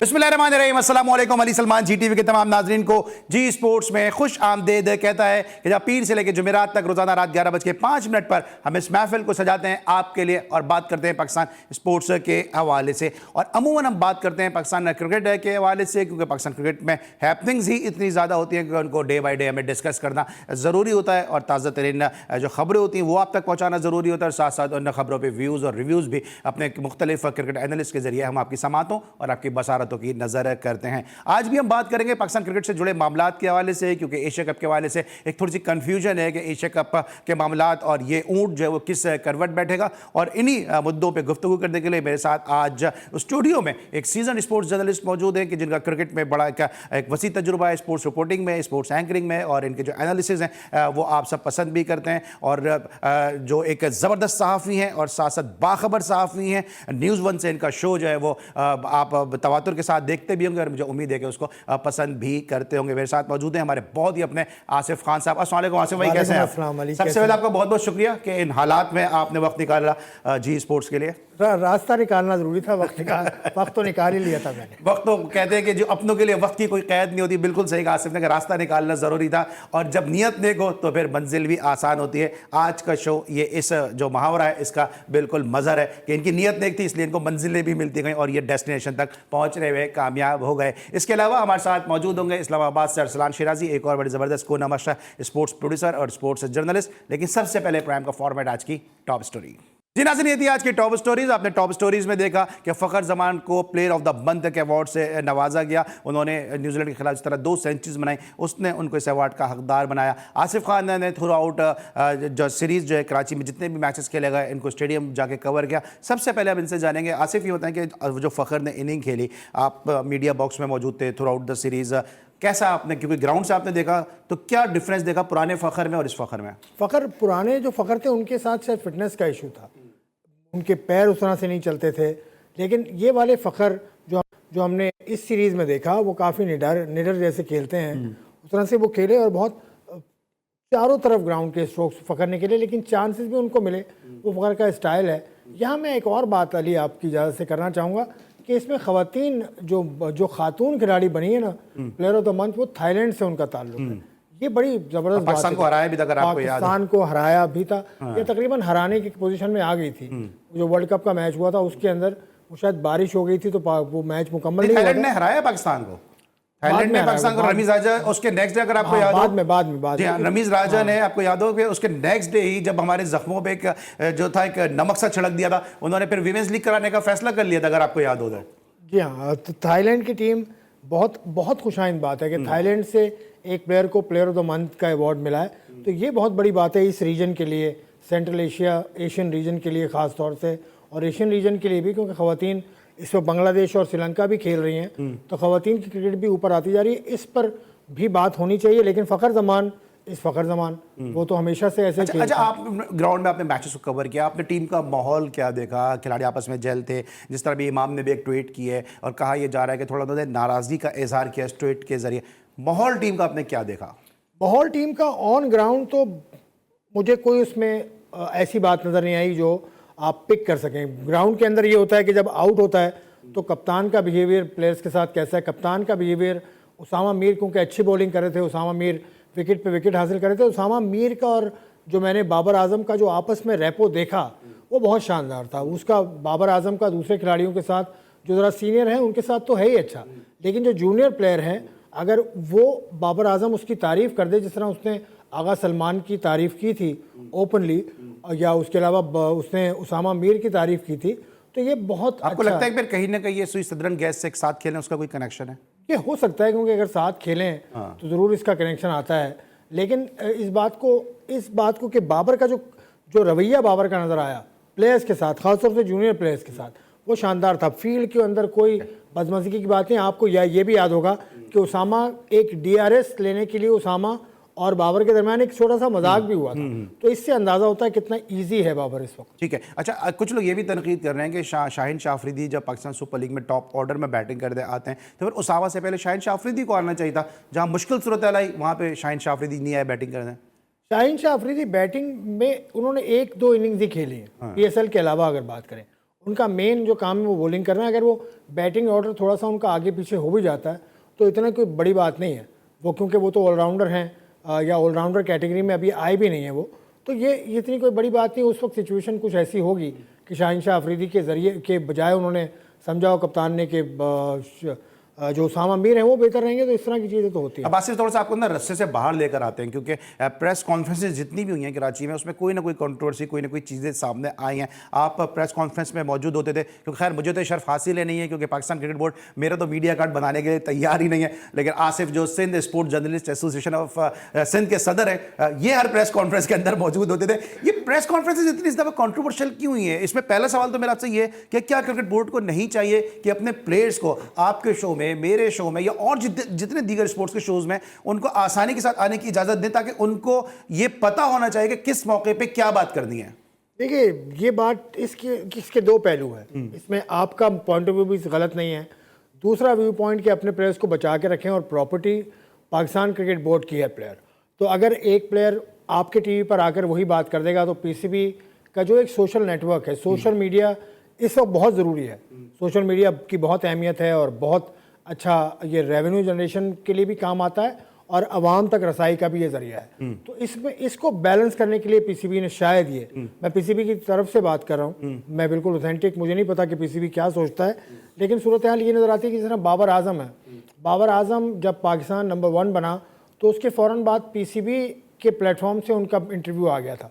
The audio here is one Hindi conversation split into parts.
बिस्मिल्लाहिर्रहमानिर्रहीम, अस्सलाम वालेकुम। अली सलमान जी टीवी के तमाम नाजरीन को जी स्पोर्ट्स में खुश आमदेद कहता है कि जब पीर से लेकर जुमेरात तक रोजाना रात 11:05 पर हम इस महफिल को सजाते हैं आपके लिए और बात करते हैं पाकिस्तान स्पोर्ट्स के हवाले से। और अमूमन हम बात करते हैं पाकिस्तान क्रिकेट के हवाले से, क्योंकि पाकिस्तान क्रिकेट में हैपनिंग्स ही इतनी ज़्यादा होती हैं कि उनको डे बाई डे हमें डिस्कस करना ज़रूरी होता है और ताज़ा तरीन जो खबरें होती हैं वो आप तक पहुँचाना ज़रूरी होता है। और साथ साथ उन खबरों पर व्यूज़ और रिव्यूज़ भी अपने मुख्तलिफ क्रिकेट एनालिस्ट के जरिए हम आपकी समातों और आपकी बसारतों की नज़र करते हैं। आज भी हम बात करेंगे पाकिस्तान क्रिकेट से जुड़े मामलात के हवाले से, क्योंकि एशिया कप के हवाले से एक थोड़ी सी कन्फ्यूजन है कि एशिया कप के मामलात और ये ऊँट जो है वो किस करवट बैठेगा। और इन्हीं मुद्दों पे गुफ्तगू करने के लिए मेरे साथ आज स्टूडियो में एक सीजन स्पोर्ट्स जर्नलिस्ट मौजूद हैं कि जिनका क्रिकेट में बड़ा एक वसी तजुर्बा है, स्पोर्ट्स रिपोर्टिंग में, स्पोर्ट्स एंकरिंग में, और इनके जो एनालिसिस हैं वो आप सब पसंद भी करते हैं। और जो एक ज़बरदस्त सहाफ़ी हैं और साथ साथ बाखबर सहाफ़ी हैं, न्यूज़ वन से इनका शो जो है वो आप तवातुर के साथ देखते भी होंगे और मुझे उम्मीद है कि उसको पसंद भी करते होंगे। मेरे साथ मौजूद हैं हमारे बहुत ही अपने आसिफ खान साहब। अस्सलाम वालेकुम आसिफ भाई, कैसे हैं आप? सबसे पहले आपका बहुत बहुत शुक्रिया कि इन हालात में आपने वक्त निकाला जी स्पोर्ट्स के लिए। रास्ता निकालना जरूरी था, वक्त तो निकाल ही लिया था मैंने। वक्त तो कहते हैं कि जो अपनों के लिए वक्त की कोई कैद नहीं होती, बिल्कुल सही कहा आसिफ ने कि रास्ता निकालना ज़रूरी था और जब नीयत नेक हो तो फिर मंजिल भी आसान होती है। आज का शो ये इस जो मुहावरा है इसका बिल्कुल मज़हर है कि इनकी नीयत नेक थी इसलिए इनको मंजिलें भी मिलती गई और ये डेस्टिनेशन तक पहुँचने में कामयाब हो गए। इसके अलावा हमारे साथ मौजूद होंगे इस्लामाबाद से अरसलान शिराजी, एक और बड़ी ज़बरदस्त को नमस्कार, स्पोर्ट्स प्रोड्यूसर और स्पोर्ट्स जर्नलिस्ट। लेकिन सबसे पहले प्राइम का फॉर्मेट आज की टॉप स्टोरी। जी नाज़रीन, ये थी आज की टॉप स्टोरीज। आपने टॉप स्टोरीज में देखा कि फ़खर जमान को प्लेयर ऑफ द मंथ के अवार्ड से नवाजा गया। उन्होंने न्यूजीलैंड के खिलाफ जिस तरह 2 सेंचुरीज बनाई उसने उनको इस अवार्ड का हकदार बनाया। आसिफ खान ने थ्रू आउट जो सीरीज़ जो है कराची में जितने भी मैचेस खेले गए इनको स्टेडियम जाके कवर किया। सबसे पहले अब इनसे जानेंगे, आसिफ ये बताएं कि जो फ़खर ने इनिंग खेली, आप मीडिया बॉक्स में मौजूद थे थ्रू आउट द सीरीज़, कैसा आपने, क्योंकि ग्राउंड से आपने देखा तो क्या डिफरेंस देखा पुराने फ़खर में और इस फ़खर में? फ़खर, पुराने जो फ़खर थे उनके साथ शायद फिटनेस का इशू था, उनके पैर उस तरह से नहीं चलते थे। लेकिन ये वाले फ़खर जो हमने इस सीरीज़ में देखा वो काफ़ी निडर जैसे खेलते हैं, उस तरह से वो खेले और बहुत चारों तरफ ग्राउंड के स्ट्रोक्स फ़खर ने खेले, लेकिन चांसेस भी उनको मिले। वो फ़खर का स्टाइल है। यहाँ मैं एक और बात अली आपकी इजाज़त से करना चाहूँगा कि इसमें ख़वातीन जो खातून खिलाड़ी बनी है ना प्लेयर ऑफ द मंथ, वो थाईलैंड से उनका ताल्लुक है। ये बड़ी ज़बरदस्त पाकिस्तान को हराया भी था, अगर आपको याद है। पाकिस्तान को हराया भी था। ये तकरीबन हराने की पोजीशन में आ गई थी। जो वर्ल्ड कप का मैच हुआ था उसके अंदर वो शायद बारिश हो गई थी तो वो मैच मुकम्मल नहीं हुआ। थाईलैंड ने हराया पाकिस्तान को, थाईलैंड ने पाकिस्तान को। रमीज राजा उसके नेक्स्ट डे, अगर आपको याद हो, बाद में रमीज राजा ने, आपको याद हो कि उसके नेक्स्ट डे ही जब हमारे जख्मों पे जो था एक नमक सा छिड़क दिया था, उन्होंने फिर विमेंस लीग कराने का फैसला कर लिया था, अगर आपको याद हो तो। जी हाँ, तो थाईलैंड की टीम बहुत खुशाइंद बात है कि थाईलैंड से एक प्लेयर को प्लेयर ऑफ द मंथ का अवार्ड मिला है। तो ये बहुत बड़ी बात है इस रीजन के लिए, सेंट्रल एशियन रीजन के लिए ख़ास तौर से, और एशियन रीजन के लिए भी, क्योंकि ख़वातीन इस वक्त बांग्लादेश और श्रीलंका भी खेल रही हैं तो ख़वातीन की क्रिकेट भी ऊपर आती जा रही है। इस पर भी बात होनी चाहिए। लेकिन फ़खर जमान वो तो हमेशा से ऐसे। अच्छा, आप ग्राउंड में आपने मैचेस को कवर किया, आपने टीम का माहौल क्या देखा? खिलाड़ी आपस में जेल थे, जिस तरह भी इमाम ने भी एक ट्वीट की है और कहा यह जा रहा है कि थोड़ा उन्होंने नाराज़गी का इजहार किया इस ट्वीट के जरिए। माहौल टीम का आपने क्या देखा? माहौल टीम का ऑन ग्राउंड तो मुझे कोई उसमें ऐसी बात नज़र नहीं आई जो आप पिक कर सकें। ग्राउंड के अंदर ये होता है कि जब आउट होता है तो कप्तान का बिहेवियर प्लेयर्स के साथ कैसा है, कप्तान का बिहेवियर। उसामा मीर क्योंकि अच्छी बॉलिंग कर रहे थे, उसामा मीर विकेट पे विकेट हासिल कर रहे थे। उसामा मीर का और जो मैंने बाबर आजम का जो आपस में रेपो देखा वो बहुत शानदार था। उसका बाबर आजम का दूसरे खिलाड़ियों के साथ, जो ज़रा सीनियर हैं उनके साथ तो है ही अच्छा, लेकिन जो जूनियर प्लेयर हैं अगर वो बाबर आजम उसकी तारीफ़ कर दे जिस तरह उसने आगा सलमान की तारीफ़ की थी ओपनली, या उसके अलावा उसने उसामा मीर की तारीफ़ की थी, तो ये बहुत आपको लगता है कि फिर कहीं ना कहीं ये सुई सदरन गैस से एक साथ खेलने उसका कोई कनेक्शन है? ये हो सकता है, क्योंकि अगर साथ खेलें तो ज़रूर इसका कनेक्शन आता है। लेकिन इस बात को कि बाबर का जो रवैया बाबर का नज़र आया प्लेयर्स के साथ, खासतौर से जूनियर प्लेयर्स के साथ, वो शानदार था। फील्ड के अंदर कोई बदमज़गी की बात नहीं। आपको ये भी याद होगा कि उसामा एक DRS लेने के लिए उसामा और बाबर के दरमियान एक छोटा सा मजाक भी हुआ था। तो इससे अंदाज़ा होता है कितना इजी है बाबर इस वक्त। ठीक है। अच्छा, कुछ लोग ये भी तनकीद कर रहे हैं कि शाहीन शाह अफरीदी जब पाकिस्तान सुपर लीग में टॉप ऑर्डर में बैटिंग करते आते हैं तो फिर उसामा से पहले शाहीन शाह अफरीदी को आना चाहिए था। जहां मुश्किल सूरत आई वहां पे शाहीन शाह अफरीदी नहीं आए बैटिंग करने। शाहीन शाह अफरीदी बैटिंग में उन्होंने 1-2 इनिंग्स ही खेली हैं PSL के अलावा अगर बात करें। उनका मेन जो काम है वो बॉलिंग करना है। अगर वो बैटिंग ऑर्डर थोड़ा सा उनका आगे पीछे हो भी जाता है तो इतना कोई बड़ी बात नहीं है वो, क्योंकि वो तो ऑलराउंडर हैं या ऑलराउंडर कैटेगरी में अभी आए भी नहीं है वो, तो ये इतनी कोई बड़ी बात नहीं। उस वक्त सिचुएशन कुछ ऐसी होगी कि शाहीन शाह अफरीदी के ज़रिए के बजाय उन्होंने समझा हो कप्तान ने कि जो उसामा मीर हैं वो बेहतर रहेंगे, तो इस तरह की चीज़ें तो होती है। अब आसिफ थोड़ा सा आपको ना रस्से से बाहर लेकर आते हैं, क्योंकि प्रेस कॉन्फ्रेंसेज जितनी भी हुई हैं कराची में उसमें कोई ना कोई कंट्रोवर्सी, कोई ना कोई चीज़ें सामने आई हैं। आप प्रेस कॉन्फ्रेंस में मौजूद होते थे, क्योंकि खैर मुझे तो शर्फ हासिल है नहीं है क्योंकि पाकिस्तान क्रिकेट बोर्ड मेरा तो मीडिया कार्ड बनाने के लिए तैयार ही नहीं है, लेकिन आसिफ जो Sindh sport journalist association of Sindh के सदर हैं, ये हर प्रेस कॉन्फ्रेंस के अंदर मौजूद होते थे। ये प्रेस कॉन्फ्रेंसेज इतनी इस दफ़ा कॉन्ट्रोवर्शियल क्यों हुई है? इसमें पहला सवाल तो मेरा आपसे ये कि क्या क्रिकेट बोर्ड को नहीं चाहिए कि अपने प्लेयर्स को आपके शो में, मेरे शो में या और जितने दीगर स्पोर्ट्स के शोज में उनको आसानी के साथ आने की इजाजत दें, ताकि उनको ये पता होना चाहिए कि किस मौके पे क्या बात करनी है? देखिए, ये बात इसके दो पहलू हैं। इसमें आपका पॉइंट ऑफ व्यू भी गलत नहीं है। दूसरा व्यू पॉइंट कि अपने प्लेयर्स को बचा के रखें और प्रॉपर्टी पाकिस्तान क्रिकेट बोर्ड की है प्लेयर। तो अगर एक प्लेयर आपके टीवी पर आकर वही बात कर देगा तो पीसीबी का जो एक सोशल नेटवर्क है, सोशल मीडिया इस वक्त बहुत ज़रूरी है। सोशल मीडिया की बहुत अहमियत है और बहुत अच्छा ये रेवेन्यू जनरेशन के लिए भी काम आता है और आवाम तक रसाई का भी ये जरिया है। तो इसमें इसको बैलेंस करने के लिए पीसीबी ने शायद ये, मैं पीसीबी की तरफ से बात कर रहा हूँ, मैं बिल्कुल ऑथेंटिक, मुझे नहीं पता कि पीसीबी क्या सोचता है, लेकिन सूरत हाल ये नज़र आती है कि जिस तरह बाबर आजम है, बाबर आजम जब पाकिस्तान नंबर 1 बना तो उसके फ़ौरन बाद पीसीबी के प्लेटफॉर्म से उनका इंटरव्यू आ गया था।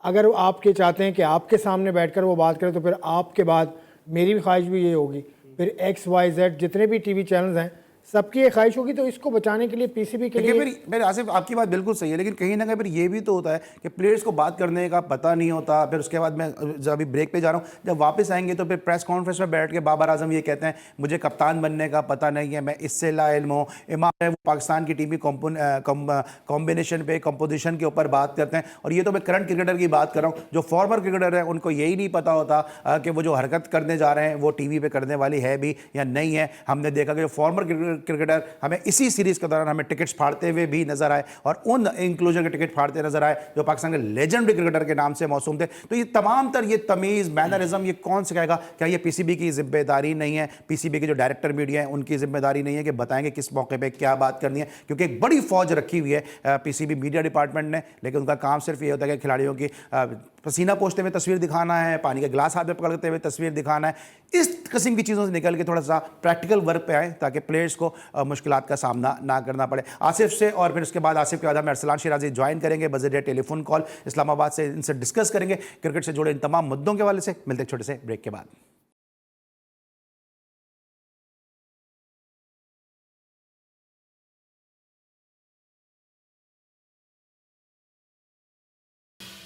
अगर आपके चाहते हैं कि आपके सामने बैठकर वो बात करें तो फिर आपके बाद मेरी भी ख्वाहिश भी ये होगी, फिर XYZ जितने भी टीवी चैनल्स हैं सबकी ये ख्वाहिश होगी। तो इसको बचाने के लिए पीसीबी के लिए फिर मेरे आसिफ आपकी बात बिल्कुल सही है, लेकिन कहीं ना कहीं फिर ये भी तो होता है कि प्लेयर्स को बात करने का पता नहीं होता। फिर उसके बाद मैं जब अभी ब्रेक पे जा रहा हूँ, जब वापस आएंगे तो फिर प्रेस कॉन्फ्रेंस में बैठ के बाबर आजम ये कहते हैं मुझे कप्तान बनने का पता नहीं है, मैं इससे लाइल्म हूँ। इमाम है वो पाकिस्तान की टीम कॉम्बिनेशन पे, कंपोजिशन के ऊपर बात करते हैं। और ये तो मैं करंट क्रिकेटर की बात कर रहा हूँ, जो फॉर्मर क्रिकेटर है उनको यही नहीं पता होता कि वो जो हरकत करने जा रहे हैं वो टीवी पे करने वाली है भी या नहीं है। हमने देखा कि जो फॉर्मर क्रिकेटर हमें इसी सीरीज के दौरान हमें टिकट्स फाड़ते हुए भी नजर आए और उन इंक्लूजन के टिकट फाड़ते नजर आए जो पाकिस्तान के लेजेंडरी क्रिकेटर के नाम से मौसूम थे। तो ये तमाम तर ये तमीज़, मैनरिज्म, ये कौन सिखाएगा? क्या ये पीसीबी की जिम्मेदारी नहीं है? पीसीबी के जो डायरेक्टर मीडिया है उनकी जिम्मेदारी नहीं है कि बताएंगे किस मौके पे क्या बात करनी है? क्योंकि एक बड़ी फौज रखी हुई है पीसीबी मीडिया डिपार्टमेंट ने, लेकिन उनका काम सिर्फ ये होता है कि खिलाड़ियों की पसीना पोंछते हुए तस्वीर दिखाना है, पानी का गिलास हाथ में पकड़ते हुए तस्वीर दिखाना है। इस किस्म की चीज़ों से निकल के थोड़ा सा प्रैक्टिकल वर्क पे आए ताकि प्लेयर्स को मुश्किलात का सामना ना करना पड़े। आसिफ से और फिर उसके बाद आसिफ के बाद हमें अरसलान शिराजी ज्वाइन करेंगे बज़रिया टेलीफोन कॉल इस्लामाबाद से। इनसे डिस्कस करेंगे क्रिकेट से जुड़े इन तमाम मुद्दों के हवाले से। मिलते छोटे से ब्रेक के बाद।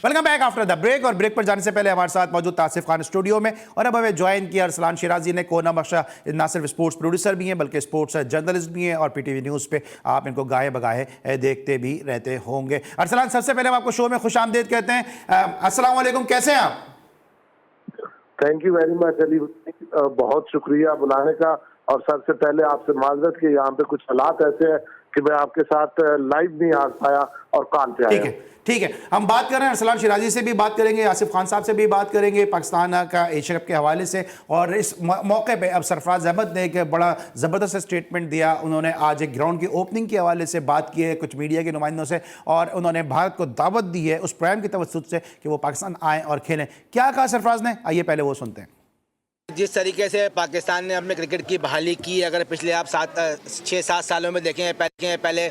Welcome back after the break. और ब्रेक पर जाने से पहले हमारे साथ मौजूद आसिफ खान स्टूडियो में, और अब हमें ज्वाइन किया अरसलान शिराजी ने। कोना बख्शा ना सिर्फ स्पोर्ट्स प्रोड्यूसर भी हैं बल्कि स्पोर्ट्स जर्नलिस्ट भी हैं और पीटीवी न्यूज़ पे आप इनको गाहे बगाहे देखते भी रहते होंगे। अरसलान, सबसे पहले हम आपको शो में खुश आमदीद कहते हैं। अस्सलाम वालेकुम, कैसे हैं आप? Thank you very much Ali, बहुत शुक्रिया बुलाने का। और सबसे पहले आपसे माजरत कि यहाँ पे कुछ हालात ऐसे हैं कि मैं आपके साथ लाइव नहीं आ पाया और कॉल पे आया। ठीक है, हम बात कर रहे हैं अरसलान शिराजी से भी बात करेंगे, आसिफ खान साहब से भी बात करेंगे पाकिस्तान का एशिया कप के हवाले से। और इस मौके पे अब सरफराज अहमद ने एक बड़ा ज़बरदस्त स्टेटमेंट दिया। उन्होंने आज एक ग्राउंड की ओपनिंग के हवाले से बात की है कुछ मीडिया के नुमाइंदों से, और उन्होंने भारत को दावत दी है उस प्राइम की तवज्जुह से कि वो पाकिस्तान आएँ और खेलें। क्या कहा सरफराज ने, आइए पहले वो सुनते हैं। जिस तरीके से पाकिस्तान ने अपने क्रिकेट की बहाली की, अगर पिछले आप 6-7 सालों में देखें, पहले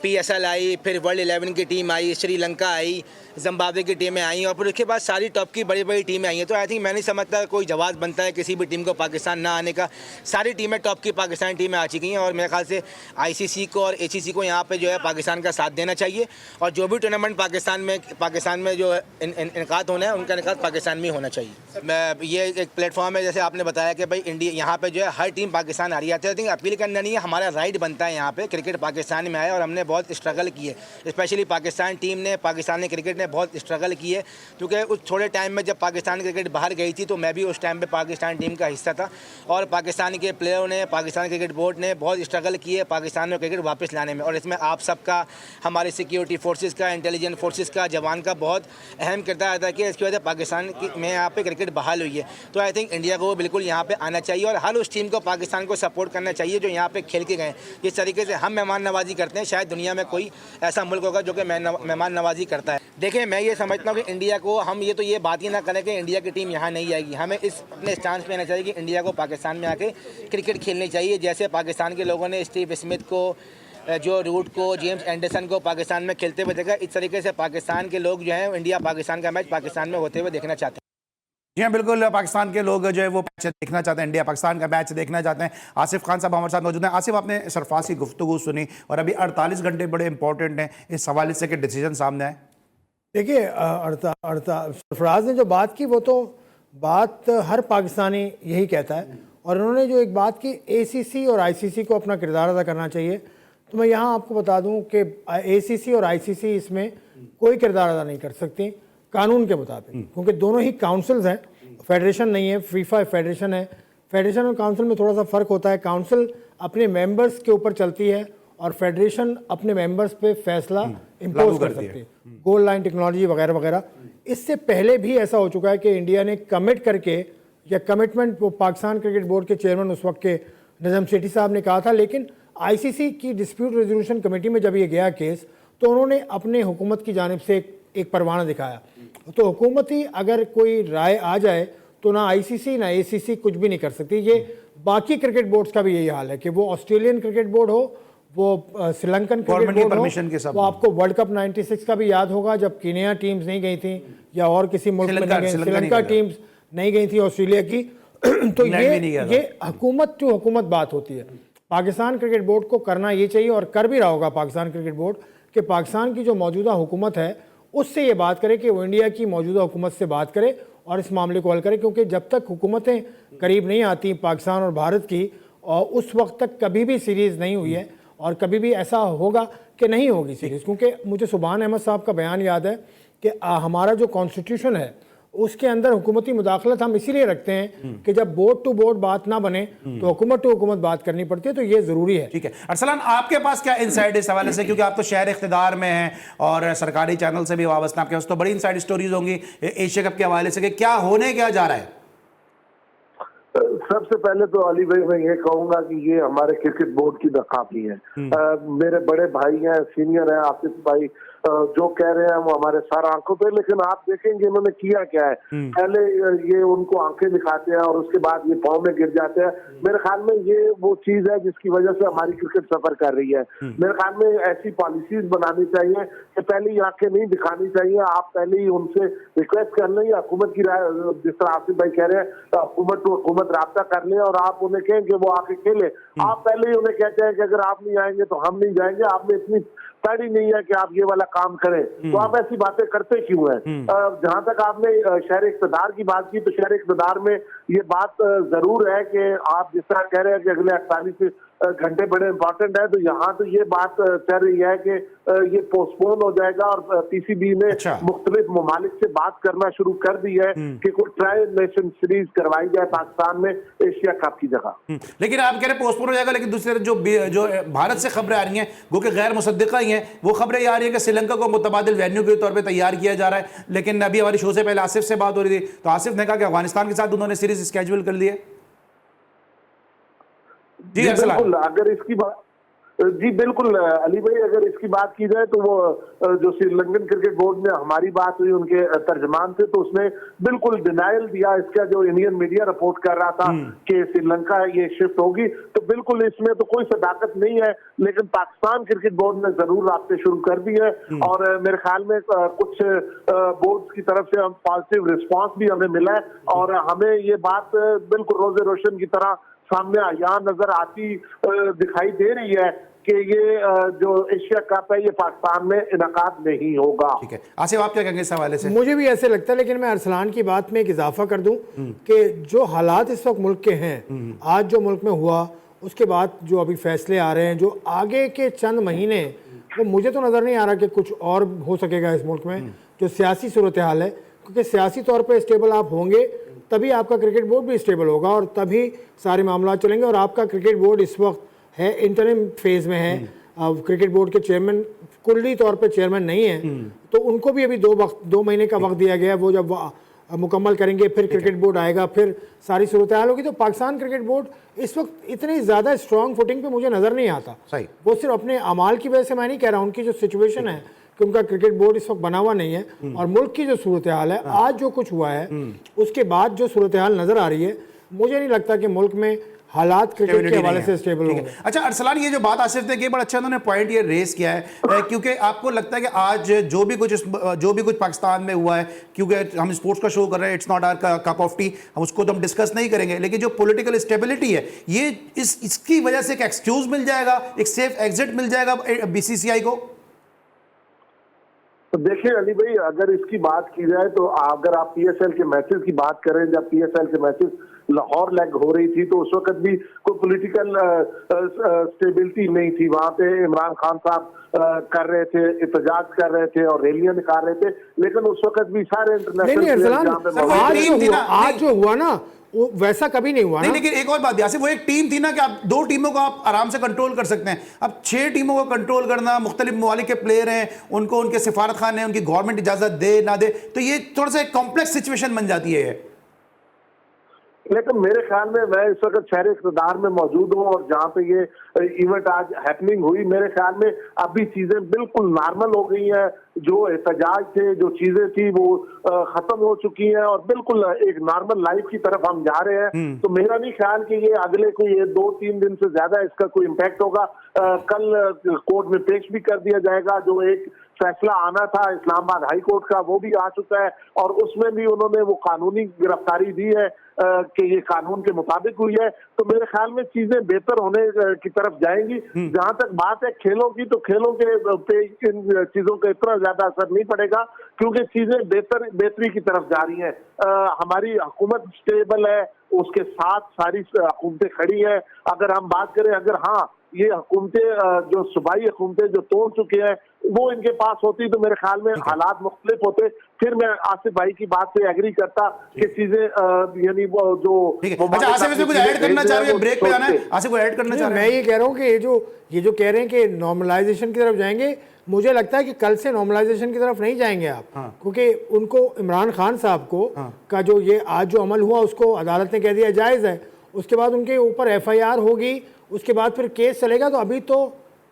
PSL आई, फिर वर्ल्ड 11 की टीम आई, श्रीलंका आई, जिम्बाब्वे की टीमें आई और फिर उसके बाद सारी टॉप की बड़ी बड़ी टीमें आई हैं। तो आई थिंक मैं नहीं समझता कोई जवाब बनता है किसी भी टीम को पाकिस्तान ना आने का। सारी टीमें टॉप की पाकिस्तानी टीमें आ चुकी हैं और मेरे ख्याल से ICC को और ACC को यहाँ पे जो है पाकिस्तान का साथ देना चाहिए। और जो भी टूर्नामेंट पाकिस्तान में जो इनकाद होना है उनका इनकाद पाकिस्तान में होना चाहिए। ये एक प्लेटफॉर्म है, जैसे आपने बताया कि भाई इंडिया यहाँ पे जो है हर टीम पाकिस्तान आ रही है। आई थिंक अपील करना नहीं है, हमारा राइट बनता है यहाँ पे क्रिकेट पाकिस्तान में आए और हमने बहुत स्ट्रगल की है। स्पेशली पाकिस्तान टीम ने, पाकिस्तानी क्रिकेट ने ने बहुत स्ट्रगल की है, क्योंकि उस थोड़े टाइम में जब पाकिस्तान क्रिकेट बाहर गई थी तो मैं भी उस टाइम पे पाकिस्तान टीम का हिस्सा था, और पाकिस्तान के प्लेयरों ने, पाकिस्तान क्रिकेट बोर्ड ने बहुत स्ट्रगल की है पाकिस्तान में क्रिकेट वापस लाने में, और इसमें आप सबका, हमारे सिक्योरिटी फोर्सेस का, इंटेलिजेंस फोर्सेस का, जवान का बहुत अहम किरदार अदा किया। इसकी वजह से पाकिस्तान में यहाँ पे क्रिकेट बहाल हुई है। तो आई थिंक इंडिया को बिल्कुल यहाँ पे आना चाहिए और हर उस टीम को पाकिस्तान को सपोर्ट करना चाहिए जो यहाँ पे खेल के गए। जिस तरीके से हम मेहमान नवाजी करते हैं, शायद दुनिया में कोई ऐसा मुल्क होगा जो कि मेहमान नवाजी करता है। देखिए, मैं ये समझता हूँ कि इंडिया को, हम ये तो ये बात ही ना करें कि इंडिया की टीम यहाँ नहीं आएगी, हमें इस अपने स्टांस पे आना चाहिए कि इंडिया को पाकिस्तान में आके क्रिकेट खेलनी चाहिए। जैसे पाकिस्तान के लोगों ने स्टीव स्मिथ को, जो रूट को, जेम्स एंडरसन को पाकिस्तान में खेलते हुए देखा, इस तरीके से पाकिस्तान के लोग जो हैं इंडिया पाकिस्तान का मैच पाकिस्तान में होते हुए देखना चाहते हैं। जी हाँ, बिल्कुल, पाकिस्तान के लोग जो है वो मैच देखना चाहते हैं, इंडिया पाकिस्तान का मैच देखना चाहते हैं। आसिफ खान साहब हमारे साथ मौजूद हैं। आसिफ, आपने सरफराज की गुफ्तगू सुनी और अभी 48 घंटे बड़े इंपॉर्टेंट हैं इस हवाले से कि डिसीजन सामने आए। देखिए, सरफराज ने जो बात की वो तो बात हर पाकिस्तानी यही कहता है, और उन्होंने जो एक बात की ACC और ICC को अपना किरदार अदा करना चाहिए, तो मैं यहाँ आपको बता दूं कि ACC और ICC इसमें कोई किरदार अदा नहीं कर सकती कानून के मुताबिक, क्योंकि दोनों ही काउंसिल्स हैं, फेडरेशन नहीं है। फीफा फेडरेशन है, फेडरेशन और काउंसिल में थोड़ा सा फ़र्क होता है। काउंसिल अपने मेंबर्स के ऊपर चलती है और फेडरेशन अपने मेंबर्स पे फैसला इम्पोज कर सकती है, गोल लाइन टेक्नोलॉजी वगैरह वगैरह। इससे पहले भी ऐसा हो चुका है कि इंडिया ने कमिट करके, या कमिटमेंट वो पाकिस्तान क्रिकेट बोर्ड के चेयरमैन उस वक्त के नजम सेठी साहब ने कहा था, लेकिन ICC की डिस्प्यूट रेजोल्यूशन कमेटी में जब ये गया केस, तो उन्होंने अपने हुकूमत की जानिब से एक परवाना दिखाया। तो हुकूमती अगर कोई राय आ जाए तो ना ICC ना ACC कुछ भी नहीं कर सकती। ये बाकी क्रिकेट बोर्ड्स का भी यही हाल है कि वो ऑस्ट्रेलियन क्रिकेट बोर्ड हो, वो श्रीलंकन क्रिकेट बोर्ड हो, वो आपको वर्ल्ड कप 96 का भी याद होगा जब कीनिया टीम्स नहीं गई थी या और किसी मुल्क में नहीं गई, श्रीलंका टीम्स नहीं गई थी ऑस्ट्रेलिया की। तो ये हुकूमत टू हुकूमत बात होती है। पाकिस्तान क्रिकेट बोर्ड को करना ये चाहिए, और कर भी रहा होगा पाकिस्तान क्रिकेट बोर्ड, कि पाकिस्तान की जो मौजूदा हुकूमत है उससे ये बात करे कि वो इंडिया की मौजूदा हुकूमत से बात करे और इस मामले को हल करे, क्योंकि जब तक हुकूमतें करीब नहीं आती पाकिस्तान और भारत की, और उस वक्त तक कभी भी सीरीज़ नहीं हुई है, और कभी भी ऐसा होगा कि नहीं होगी सीरीज़। क्योंकि मुझे सुभान अहमद साहब का बयान याद है कि हमारा जो कॉन्स्टिट्यूशन है उसके अंदर हुकूमती मुदाखलत हम इसीलिए रखते हैं कि जब बोर्ड टू बोर्ड बात ना बने तो हुकूमत टू हुकूमत बात करनी पड़ती है, तो ये ज़रूरी है। ठीक है अरसलान, आपके पास क्या इनसाइड इस हवाले से, क्योंकि आप तो शहर इख्तिदार में हैं और सरकारी चैनल से भी वाबस्ता, आपके पास तो बड़ी इनसाइड स्टोरीज होंगी एशिया कप के हवाले से कि क्या होने क्या जा रहा है? सबसे पहले तो अली भाई मैं ये कहूंगा कि ये हमारे क्रिकेट बोर्ड की नाकामी है। मेरे बड़े भाई हैं, सीनियर हैं, आसिफ भाई जो कह रहे हैं वो हमारे सारा आंखों पे, लेकिन आप देखेंगे इन्होंने किया क्या है। पहले ये उनको आंखें दिखाते हैं और उसके बाद ये पाँव में गिर जाते हैं। मेरे ख्याल में ये वो चीज है जिसकी वजह से हमारी क्रिकेट सफर कर रही है। मेरे ख्याल में ऐसी पॉलिसीज बनानी चाहिए कि पहले ही आंखें नहीं दिखानी चाहिए, आप पहले ही उनसे रिक्वेस्ट कर लें, हुकूमत की राय, जिस तरह आसिफ भाई कह रहे हैं हुकूमत टू हुकूमत राब्ता कर लें और आप उन्हें कहें कि वो आके खेले। आप पहले ही उन्हें कहते हैं कि अगर आप नहीं आएंगे तो हम नहीं जाएंगे, आपने इतनी तड़ी नहीं है कि आप ये वाला काम करें, तो आप ऐसी बातें करते क्यों हैं? जहां तक आपने शहर इक़्तिदार की बात की, तो शहर इक़्तिदार में ये बात जरूर है कि आप जिस तरह कह रहे हैं कि अगले 48 घंटे बड़े इंपॉर्टेंट है, तो यहाँ तो ये बात कह रही है कि ये पोस्टपोन हो जाएगा और PCB ने मुख्तलिफ ममालिक से बात करना शुरू कर दी है कि कोई ट्राई नेशन सीरीज करवाई जाए पाकिस्तान में एशिया कप की जगह। लेकिन आप कह रहे पोस्टपोन हो जाएगा, लेकिन दूसरे जो भारत से खबरें आ रही हैं वो कि गैर मुसद्दिका ही हैं, वो खबरें ये आ रही है कि श्रीलंका को मुतबादिल वेन्यू के तौर पर तैयार किया जा रहा है। लेकिन अभी हमारी शो से पहले आसिफ से बात हो रही थी, तो आसिफ ने कहा कि अफगानिस्तान के साथ उन्होंने सीरीज स्केड्यूल कर ली है। जी बिल्कुल, अगर इसकी बात जी बिल्कुल अली भाई, अगर इसकी बात की जाए तो वो जो श्रीलंकन क्रिकेट बोर्ड में हमारी बात हुई उनके तर्जमान से, तो उसने बिल्कुल डिनायल दिया इसका, जो इंडियन मीडिया रिपोर्ट कर रहा था कि श्रीलंका ये शिफ्ट होगी, तो बिल्कुल इसमें तो कोई सदाकत नहीं है। लेकिन पाकिस्तान क्रिकेट बोर्ड ने जरूर रास्ते शुरू कर दिए और मेरे ख्याल में कुछ बोर्ड की तरफ से हम पॉजिटिव रिस्पॉन्स भी हमें मिला है और हमें ये बात बिल्कुल रोजे रोशन की तरह सामने यहाँ नजर आती दिखाई दे रही है कि ये जो एशिया कप है ये पाकिस्तान में इनकाद नहीं होगा। ठीक है आसिफ, आप क्या कहेंगे इस हवाले से? मुझे भी ऐसे लगता है, लेकिन मैं अरसलान की बात में एक इजाफा कर दूं कि जो हालात इस वक्त मुल्क के हैं, आज जो मुल्क में हुआ, उसके बाद जो अभी फैसले आ रहे हैं, जो आगे के चंद महीने, वो मुझे तो नज़र नहीं आ रहा कि कुछ और हो सकेगा इस मुल्क में, जो सियासी सूरत हाल है, क्योंकि सियासी तौर पे स्टेबल आप होंगे तभी आपका क्रिकेट बोर्ड भी स्टेबल होगा और तभी सारे मामला चलेंगे। और आपका क्रिकेट बोर्ड इस वक्त है इंटरिम फेज में है। क्रिकेट बोर्ड के चेयरमैन कुल्ली तौर पे चेयरमैन नहीं है, तो उनको भी अभी 2 महीने का वक्त दिया गया है। वो जब मुकम्मल करेंगे फिर क्रिकेट बोर्ड आएगा, फिर सारी सूरत हाल होगी। तो पाकिस्तान क्रिकेट बोर्ड इस वक्त इतनी ज़्यादा स्ट्रॉन्ग फुटिंग पे मुझे नज़र नहीं आता। सही। वो सिर्फ अपने अमाल की वजह से मैं नहीं कह रहा, उनकी जो सिचुएशन है कि उनका क्रिकेट बोर्ड इस वक्त बना हुआ नहीं है, और मुल्क की जो सूरत हाल है आज जो कुछ हुआ है उसके बाद जो सूरत हाल नज़र आ रही है, मुझे नहीं लगता कि मुल्क में हालात क्रिकेट के हवाले से स्टेबल होंगे। अच्छा अरसलान, ये जो बात आसिफ ने की बड़ा अच्छा उन्होंने पॉइंट ये रेस किया है, क्योंकि आपको लगता है कि आज जो भी कुछ पाकिस्तान में हुआ है, क्योंकि हम स्पोर्ट्स का शो कर रहे हैं, it's not our cup of tea, हम उसको तो हम डिस्कस नहीं करेंगे, लेकिन जो पॉलिटिकल स्टेबिलिटी है ये इसकी वजह से एक एक्सक्यूज मिल जाएगा, एक सेफ एग्जिट मिल जाएगा बीसीसीआई को। तो देखिए अली भाई, अगर इसकी बात की जाए तो अगर आप पीएसएल के मैचेस की बात करें, जब पीएसएल के मैचेस लाहौर लेग हो रही थी तो उस वक्त भी कोई पॉलिटिकल स्टेबिलिटी नहीं थी। वहां पे इमरान खान साहब कर रहे थे, एहतजाज कर रहे थे और रैलियां निकाल रहे थे, लेकिन उस वक्त भी सारे इंटरनेशनल आज जो हुआ ना वो वैसा कभी नहीं हुआ। नहीं, लेकिन एक और बात यासिर, वो एक टीम थी ना कि आप 2 टीमों को आप आराम से कंट्रोल कर सकते हैं। अब 6 टीमों को कंट्रोल करना, मुख्तलिफ ममालिक के प्लेयर हैं, उनको उनके सिफारत खाने हैं, उनकी गवर्नमेंट इजाजत दे ना दे, तो ये थोड़ा सा एक कॉम्प्लेक्स सिचुएशन बन जाती है। लेकिन मेरे ख्याल में मैं इस वक्त शहर इक़्तिदार में मौजूद हूँ और जहाँ पे ये इवेंट आज हैपनिंग हुई, मेरे ख्याल में अभी चीजें बिल्कुल नॉर्मल हो गई हैं। जो एहतजाज थे, जो चीजें थी वो खत्म हो चुकी हैं और बिल्कुल एक नॉर्मल लाइफ की तरफ हम जा रहे हैं। तो मेरा नहीं ख्याल कि ये अगले कोई 2-3 दिन से ज्यादा इसका कोई इम्पैक्ट होगा। कल कोर्ट में पेश भी कर दिया जाएगा। जो एक फैसला आना था इस्लामाबाद हाई कोर्ट का वो भी आ चुका है और उसमें भी उन्होंने वो कानूनी गिरफ्तारी दी है कि ये कानून के मुताबिक हुई है। तो मेरे ख्याल में चीजें बेहतर होने की तरफ जाएंगी। जहां तक बात है खेलों की, तो खेलों के पे इन चीजों का इतना ज्यादा असर नहीं पड़ेगा क्योंकि चीजें बेहतरी की तरफ जा रही हैं। हमारी हुकूमत स्टेबल है, उसके साथ सारी हुकूमतें खड़ी है। अगर हम बात करें, अगर हाँ ये हुकूमतें जो सूबाई हुकूमतें जो तोड़ चुके हैं वो इनके पास होती तो मेरे ख्याल में हालात मुख्तलिफ होते। फिर मैं आसिफ भाई की बात से एग्री करता कि चीजें यानी वो जो अच्छा, आसिफ इसमें कुछ ऐड करना चाह रहे हैं, ब्रेक पे आना है, आसिफ को ऐड करना चाह रहे हैं। मैं ये कह रहा हूँ कि ये जो कह रहे हैं कि नॉर्मलाइजेशन की तरफ जाएंगे, मुझे लगता है कि कल से नॉर्मलाइजेशन की तरफ नहीं जाएंगे आप। क्योंकि उनको इमरान खान साहब को का जो ये आज जो अमल हुआ उसको अदालत ने कह दिया जायज़ है। उसके बाद उनके ऊपर FIR होगी, उसके बाद फिर केस चलेगा। तो अभी तो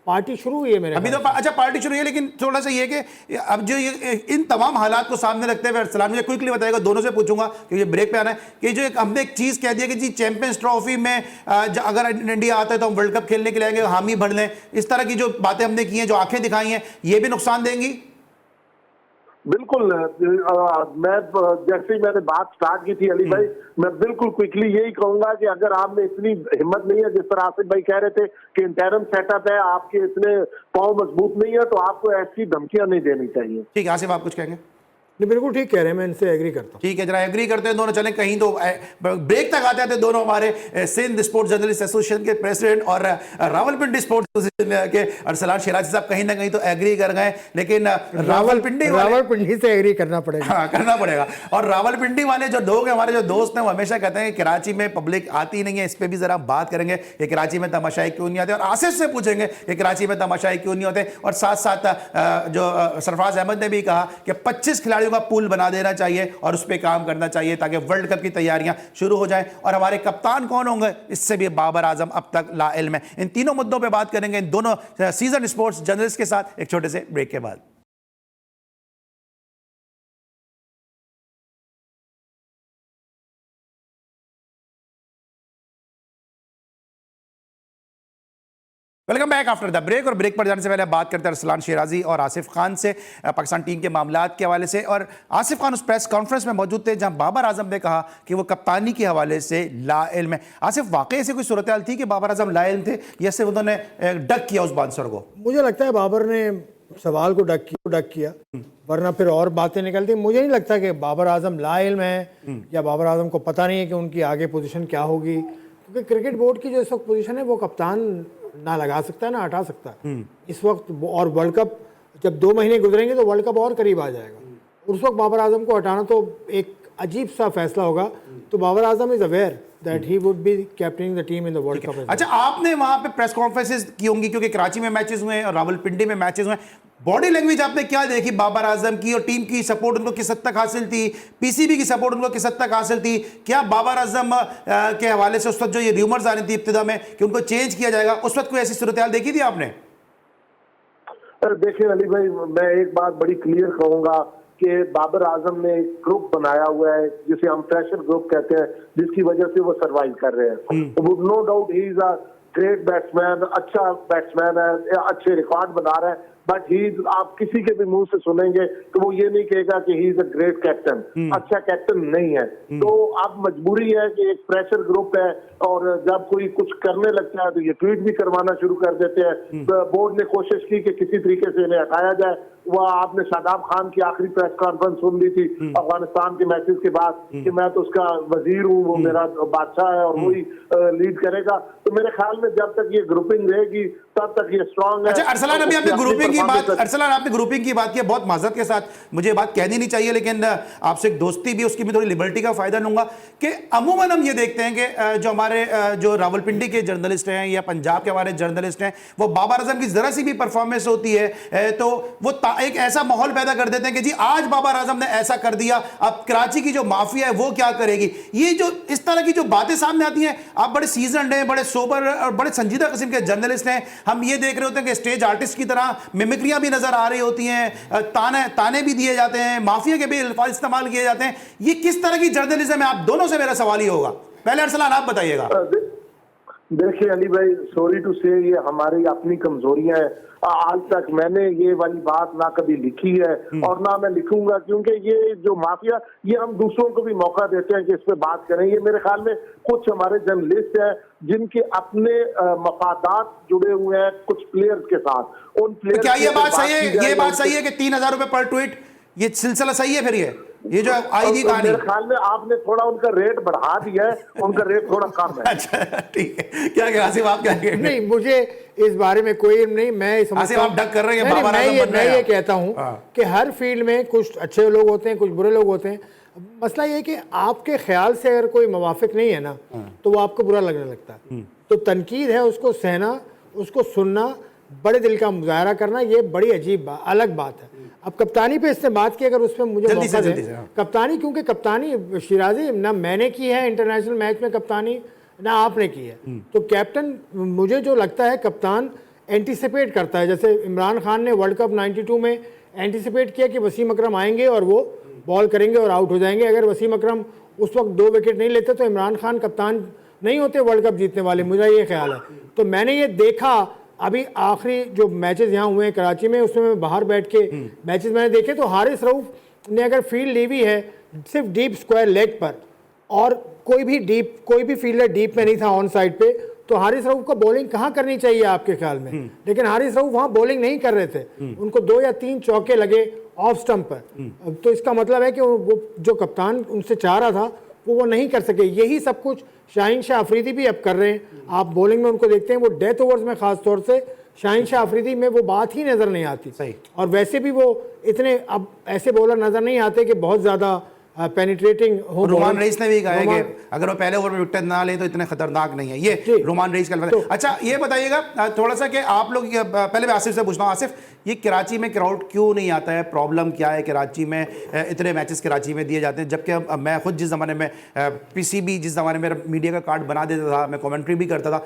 पार्टी शुरू हुई है मेरे अभी तो अच्छा पार्टी शुरू हुई है, लेकिन थोड़ा सा ये कि अब जो ये इन तमाम हालात को सामने रखते हुए अरसलान मुझे क्विकली बताएगा, दोनों से पूछूंगा कि ये ब्रेक पे आना है कि जो हमने एक चीज़ कह दिया कि जी चैंपियंस ट्रॉफी में अगर इंडिया आता है तो हम वर्ल्ड कप खेलने के लिए आएंगे, हामी भर लें, इस तरह की जो बातें हमने की हैं, जो आंखें दिखाई हैं, ये भी नुकसान देंगी। बिल्कुल। मैं जैसे ही मैंने बात स्टार्ट की थी अली भाई, मैं बिल्कुल क्विकली यही कहूंगा कि अगर आप में इतनी हिम्मत नहीं है, जिस तरह आसिफ भाई कह रहे थे कि इंटरम सेटअप है, आपके इतने पांव मजबूत नहीं है, तो आपको ऐसी धमकियां नहीं देनी चाहिए। ठीक है आसिफ, आप कुछ कहेंगे? नहीं, बिल्कुल ठीक कह रहे हैं, मैं इनसे एग्री करता हूँ। ठीक है, जरा एग्री करते हैं दोनों, चलें कहीं तो ब्रेक तक आते थे दोनों। हमारे सिंध स्पोर्ट्स जर्नलिस्ट एसोसिएशन के प्रेसिडेंट और रावलपिंडी स्पोर्ट्स एसोसिएशन के अरसलान शिराजी साहब कहीं ना कहीं तो एग्री कर गए, लेकिन रावलपिंडी से एग्री करना पड़ेगा। हाँ, करना पड़ेगा। और रावलपिंडी वाले जो लोग हैं, हमारे जो दोस्त हैं, वो हमेशा कहते हैं कि कराची में पब्लिक आती नहीं है। इस पर भी जरा बात करेंगे कि कराची में तमाशाई क्यों नहीं आते, और आसिफ से पूछेंगे कि कराची में तमाशाई क्यों नहीं होते। और साथ साथ जो सरफराज अहमद ने भी कहा कि 25 खिलाड़ियों का पूल बना देना चाहिए और उस पर काम करना चाहिए ताकि वर्ल्ड कप की तैयारियां शुरू हो जाएं। और हमारे कप्तान कौन होंगे, इससे भी बाबर आजम अब तक लाइल्म है। इन तीनों मुद्दों पे बात करेंगे इन दोनों सीजन स्पोर्ट्स जर्नलिस्ट के साथ एक छोटे से ब्रेक के बाद। Welcome back after the break. और ब्रेक पर जाने से पहले बात करते हैं अरसलान शिराजी और आसिफ खान से पाकिस्तान टीम के मामलात के हवाले से। और आसिफ खान उस प्रेस कॉन्फ्रेंस में मौजूद थे जहां बाबर आजम ने कहा कि वो कप्तानी के हवाले से लाइल्म है। आसिफ, वाकई ऐसी कोई सूरत हाल थी कि बाबर आजम लाइल्म थे या सिर्फ उन्होंने डक किया उस बांसर को? मुझे लगता है बाबर ने सवाल को डक किया, वरना फिर और बातें निकलती। मुझे नहीं लगता कि बाबर आजम लाइल्म है या बाबर आजम को पता नहीं है कि उनकी आगे पोजीशन क्या होगी, क्योंकि क्रिकेट बोर्ड की जो इस वक्त पोजीशन है वो कप्तान ना लगा सकता है ना हटा सकता है इस वक्त। और वर्ल्ड कप जब 2 महीने गुजरेंगे तो वर्ल्ड कप और करीब आ जाएगा। उस वक्त बाबर आजम को हटाना तो एक अजीब सा फैसला होगा। तो Babar Azam is aware that he would be captaining the team in the world cup. अच्छा, आपने वहां पे प्रेस कॉन्फ्रेंसेस की होंगी क्योंकि कराची में मैचेस हुए और रावलपिंडी में मैचेस हुए। बॉडी लैंग्वेज आपने क्या देखी बाबर आजम की, और टीम की सपोर्ट उनको किस हद तक हासिल थी, पीसीबी की सपोर्ट उनको किस हद तक हासिल थी? क्या बाबर आजम के हवाले से उस वक्त जो ये र्यूमर्स आ रही थी इब्तिदा में कि उनको चेंज किया जाएगा, उस वक्त कोई ऐसी सूरत देखी थी आपने? देखिए अली भाई, मैं एक बात बड़ी क्लियर कहूंगा कि बाबर आजम ने एक ग्रुप बनाया हुआ है जिसे हम प्रेशर ग्रुप कहते हैं, जिसकी वजह से वो सरवाइव कर रहे हैं। No doubt he is a great batsman, अच्छा बैट्समैन है, अच्छे रिकॉर्ड बना रहा है, बट ही आप किसी के भी मुंह से सुनेंगे तो वो ये नहीं कहेगा कि ही इज अ ग्रेट कैप्टन, अच्छा कैप्टन नहीं है। तो अब मजबूरी है कि एक प्रेशर ग्रुप है और जब कोई कुछ करने लगता है तो ये ट्वीट भी करवाना शुरू कर देते हैं। बोर्ड ने कोशिश की कि किसी तरीके से इन्हें हटाया जाए। वह आपने शादाब खान की आखिरी प्रेस कॉन्फ्रेंस सुन ली थी अफगानिस्तान के मैचेस के बाद कि मैं तो उसका वजीर हूँ, वो मेरा बादशाह है और वही लीड करेगा। तो मेरे ख्याल में जब तक ये ग्रुपिंग रहेगी तब तक ये स्ट्रांग है। अच्छा अरसलान, अभी आपने ग्रुपिंग की बात, अरसलान आपने ग्रुपिंग की बात की, बहुत माजरत के साथ मुझे ये बात कहनी नहीं चाहिए, लेकिन आपसे एक दोस्ती भी, उसकी भी थोड़ी लिबर्टी का फायदा लूंगा कि अमूमन हम ये देखते हैं कि जो हमारे जो रावलपिंडी के जर्नलिस्ट हैं या पंजाब के हमारे जर्नलिस्ट हैं, वो बाबर आजम की जरा सी भी परफॉर्मेंस होती है तो वो एक ऐसा माहौल पैदा कर देते हैं कि जी आज बाबर आजम ने ऐसा कर दिया, अब कराची की जो माफिया है वो क्या करेगी। ये जो इस तरह की जो बातें सामने आती हैं, आप बड़े सीजनड हैं, बड़े सोबर और बड़े संजीदा किस्म के जर्नलिस्ट हैं, हम ये देख रहे होते हैं कि स्टेज आर्टिस्ट की तरह मिमिक्रियां भी नजर आ रही होती हैं, ताने भी दिए जाते हैं, माफिया के भी अल्फाज इस्तेमाल किए जाते हैं। ये किस तरह की जर्नलिज्म है? आप दोनों से मेरा सवाल ही होगा, पहले अरसलान आप बताइएगा। देखिए अली भाई, सॉरी टू से ये हमारी अपनी कमजोरियां हैं। आज तक मैंने ये वाली बात ना कभी लिखी है और ना मैं लिखूंगा, क्योंकि ये जो माफिया, ये हम दूसरों को भी मौका देते हैं कि इस पे बात करें। ये मेरे ख्याल में कुछ हमारे जर्नलिस्ट हैं जिनके अपने मफादात जुड़े हुए हैं कुछ प्लेयर्स के साथ। उन प्लेयर्स तो क्या ये बात सही है, ये बात सही है कि 3,000 रुपए पर ट्वीट, ये सिलसिला सही है? फिर ये जो आई थी कहानी, मेरे ख्याल में आपने थोड़ा उनका रेट बढ़ा दिया है, उनका रेट थोड़ा कम है। अच्छा ठीक है, क्या कहें आसिफ, आप क्या कहेंगे? नहीं, मुझे इस बारे में कोई नहीं, मैं आसिफ आप डक कर रहे हैं, बाबर आजम बन रहे मैं हैं। ये कहता हूँ कि हर फील्ड में कुछ अच्छे लोग होते हैं, कुछ बुरे लोग होते हैं। मसला ये है कि आपके ख्याल से अगर कोई मुवाफिक नहीं है ना तो वो आपको बुरा लगने लगता है। तो तनकीद है, उसको सहना, उसको सुनना, बड़े दिल का मुजाहरा करना, ये बड़ी अजीब अलग बात है। अब कप्तानी पे इसने बात की, अगर उसमें मुझे मौका दें, कप्तानी, क्योंकि कप्तानी शिराजी ना मैंने की है इंटरनेशनल मैच में कप्तानी, ना आपने की है। तो कैप्टन, मुझे जो लगता है कप्तान एंटीसिपेट करता है। जैसे इमरान खान ने वर्ल्ड कप 92 में एंटीसिपेट किया कि वसीम अकरम आएंगे और वो बॉल करेंगे और आउट हो जाएंगे। अगर वसीम अकरम उस वक्त 2 विकेट नहीं लेते तो इमरान खान कप्तान नहीं होते वर्ल्ड कप जीतने वाले, मुझे ये ख्याल है। तो मैंने ये देखा, अभी आखिरी जो मैचेस यहाँ हुए हैं कराची में, उसमें मैं बाहर बैठ के मैचेस मैंने देखे, तो हारिस रऊफ ने अगर फील्ड ली हुई है सिर्फ डीप स्क्वायर लेग पर और कोई भी फील्डर डीप में नहीं था ऑन साइड पे, तो हारिस रऊफ को बॉलिंग कहाँ करनी चाहिए आपके ख्याल में? लेकिन हारिस रऊफ वहाँ बॉलिंग नहीं कर रहे थे, उनको 2 या 3 चौके लगे ऑफ स्टंप पर। तो इसका मतलब है कि वो जो कप्तान उनसे चाह रहा था वो नहीं कर सके। यही सब कुछ शाहीन शाह अफरीदी भी अब कर रहे हैं। आप बॉलिंग में उनको देखते हैं, वो डेथ ओवर्स में खास तौर से शाहीन शाह अफरीदी में वो बात ही नजर नहीं आती। सही। और वैसे भी वो इतने अब ऐसे बॉलर नजर नहीं आते कि बहुत ज्यादा पेनिट्रेटिंग हो। रोमान रईस ने भी कहा है कि अगर वो पहले ओवर में विकेट ना ले तो इतने खतरनाक नहीं है। ये रोमान रईस का तो, अच्छा ये बताइएगा थोड़ा सा कि आप लोग, पहले मैं आसिफ से पूछता हूँ, आसिफ ये कराची में क्राउड क्यों नहीं आता है? प्रॉब्लम क्या है कराची में? इतने मैचेस कराची में दिए जाते हैं, जबकि मैं खुद जिस ज़माने में पीसीबी, जिस ज़माने में मीडिया का कार्ड बना देता था, मैं कमेंट्री भी करता था,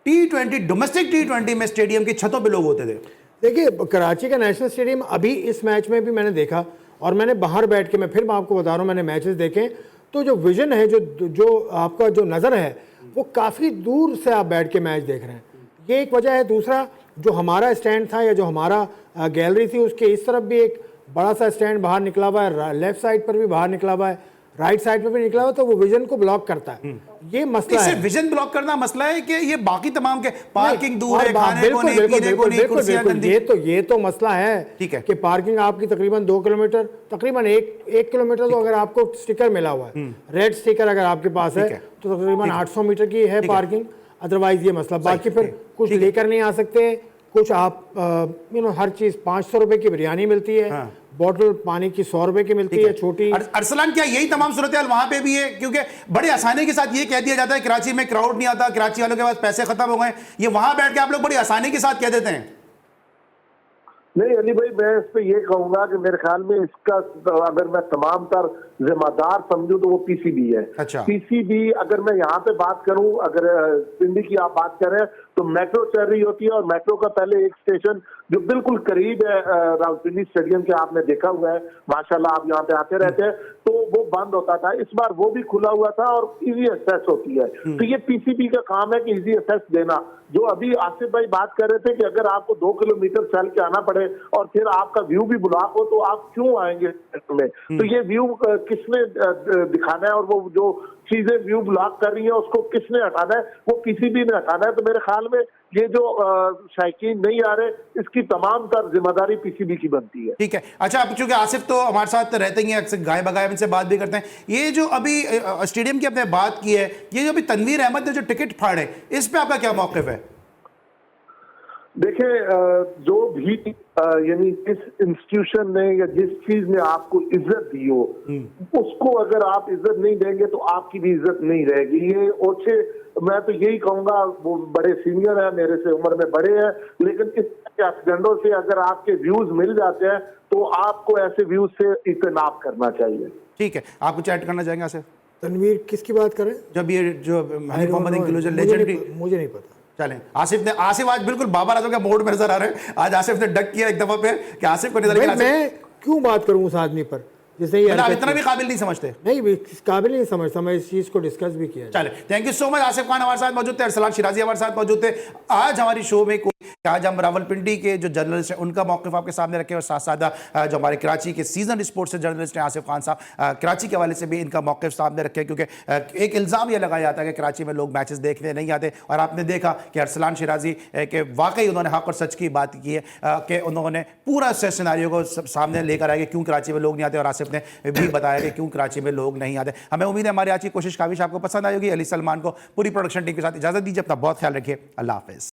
T20 डोमेस्टिक T20 में स्टेडियम की छतों पर लोग होते थे। देखिए कराची का नेशनल स्टेडियम अभी इस मैच में भी मैंने देखा, और मैंने बाहर बैठ के, मैं फिर मैं आपको बता रहा हूँ, मैंने मैचेस देखे, तो जो विजन है, जो आपका जो नज़र है, वो काफ़ी दूर से आप बैठ के मैच देख रहे हैं। ये एक वजह है। दूसरा, जो हमारा स्टैंड था या जो हमारा गैलरी थी, उसके इस तरफ भी एक बड़ा सा स्टैंड बाहर निकला हुआ है, लेफ्ट साइड पर भी बाहर निकला हुआ है, राइट साइड पे भी निकला हुआ, तो वो विजन को ब्लॉक करता है। ये मसला है। विजन ब्लॉक करना मसला है कि ये बाकी तमाम के पार्किंग दूर है, खाने को नहीं, पीने को नहीं, कुर्सियां गंदी। ये तो मसला है, ठीक है, कि पार्किंग आपकी तकरीबन 2 किलोमीटर, तकरीबन 1 किलोमीटर, तो अगर आपको स्टिकर मिला हुआ है, रेड स्टिकर अगर आपके पास है, तो तकरीबन 800 मीटर की है पार्किंग। अदरवाइज ये मसला, बाकी फिर कुछ लेकर नहीं आ सकते, कुछ आप हर चीज़ 500 रुपए की बिरयानी मिलती है, हाँ। बॉटल पानी की 100 रुपए की मिलती है छोटी। अरसलान, क्या यही तमाम सूरत हाल वहां पे भी है? क्योंकि बड़े आसानी के साथ ये कह दिया जाता है कराची में क्राउड नहीं आता, कराची वालों के पास पैसे खत्म हो गए, ये वहां बैठ के आप लोग बड़ी आसानी के साथ कह देते हैं। नहीं अली भाई, मैं इस पे ये कहूंगा कि मेरे ख्याल में इसका अगर मैं तमाम तर जिम्मेदार समझूं तो वो पीसीबी है। अच्छा। पीसीबी, अगर मैं यहाँ पे बात करूं, अगर पिंडी की आप बात करें तो मेट्रो चल रही होती है, और मेट्रो का पहले एक स्टेशन जो बिल्कुल करीब है रावलपिंडी स्टेडियम के, आपने देखा हुआ है, माशाल्लाह आप यहाँ पे आते रहते हैं, तो वो बंद होता था। इस बार वो भी खुला हुआ था और इजी एक्सेस होती है। तो ये पीसीबी का काम है कि इजी एक्सेस देना। जो अभी आसिफ भाई बात कर रहे थे कि अगर आपको 2 किलोमीटर चल के आना पड़े और फिर आपका व्यू भी ब्लॉक हो तो आप क्यों आएंगे में? तो ये व्यू किसने दिखाना है, और वो जो चीजें व्यू ब्लॉक कर रही है उसको किसने हटाना है? वो पीसीबी ने हटाना है। तो मेरे ख्याल में ये जो शायकीन नहीं आ रहे, इसकी तमाम तर जिम्मेदारी पीसीबी की बनती है। ठीक है। अच्छा, अब चूंकि आसिफ तो हमारे साथ रहते ही हैं, अक्सर गाय बगाए इनसे बात भी करते हैं, ये जो अभी स्टेडियम की आपने बात की है, ये जो अभी तनवीर अहमद ने जो टिकट फाड़े, इस पे आपका क्या मौक़िफ़ है? देखिए, जो भी यानी जिस इंस्टीट्यूशन ने या जिस चीज ने आपको इज्जत दी हो, उसको अगर आप इज्जत नहीं देंगे तो आपकी भी इज्जत नहीं रहेगी। ये ओछे, मैं तो यही कहूंगा, वो बड़े सीनियर है, मेरे से उम्र में बड़े हैं, लेकिन इस एक्सीडेंटों से अगर आपके व्यूज मिल जाते हैं तो आपको ऐसे व्यूज से इज्तनाब करना चाहिए। ठीक है, आप कुछ ऐड करना चाहेंगे आसिफ? तनवीर किसकी बात करें? जब ये जो मोहम्मद इंक्लूजन लेजेंडरी, मुझे नहीं पता। चलें, आसिफ आज बिल्कुल बाबर आजम का मोड में नजर आ रहे हैं। आज आसिफ ने डक किया एक दफा पे कि आसिफ को नजर भाई, मैं क्यों बात करूं उस आदमी पर जिसे ये आप इतना भी काबिल नहीं समझते? नहीं, काबिल नहीं समझता। मैं इस चीज को डिस्कस भी किया। चले, thank you so much. Asif Khan हमारे साथ मौजूद थे, अरसलान शिराजी हमारे साथ मौजूद थे। आज हमारी शो में आज हम रावलपिंडी के जो जर्नलिस्ट हैं उनका मौक़िफ़ आपके सामने रखे, और साथ साथ जो हमारे कराची के सीजन स्पोर्ट्स से जर्नलिस्ट हैं आसिफ खान साहब, कराची के हवाले से भी इनका मौक़िफ़ सामने रखे, क्योंकि एक इल्ज़ाम यह लगाया जाता है कि कराची में लोग मैचेस देखने नहीं आते, और आपने देखा कि अरसलान शिराजी के वाकई उन्होंने हक़ और सच की बात की है कि उन्होंने पूरा सिनेरियो को सामने लेकर आए कि क्यों कराची में लोग नहीं आते, और आसिफ ने भी बताया कि क्यों कराची में लोग नहीं आते। हमें उम्मीद है हमारी आज की कोशिश काविश आपको पसंद आई होगी। अली सलमान को पूरी प्रोडक्शन टीम के साथ इजाज़त दीजिए। अपना बहुत ख्याल रखिए। अल्लाह हाफ़िज़।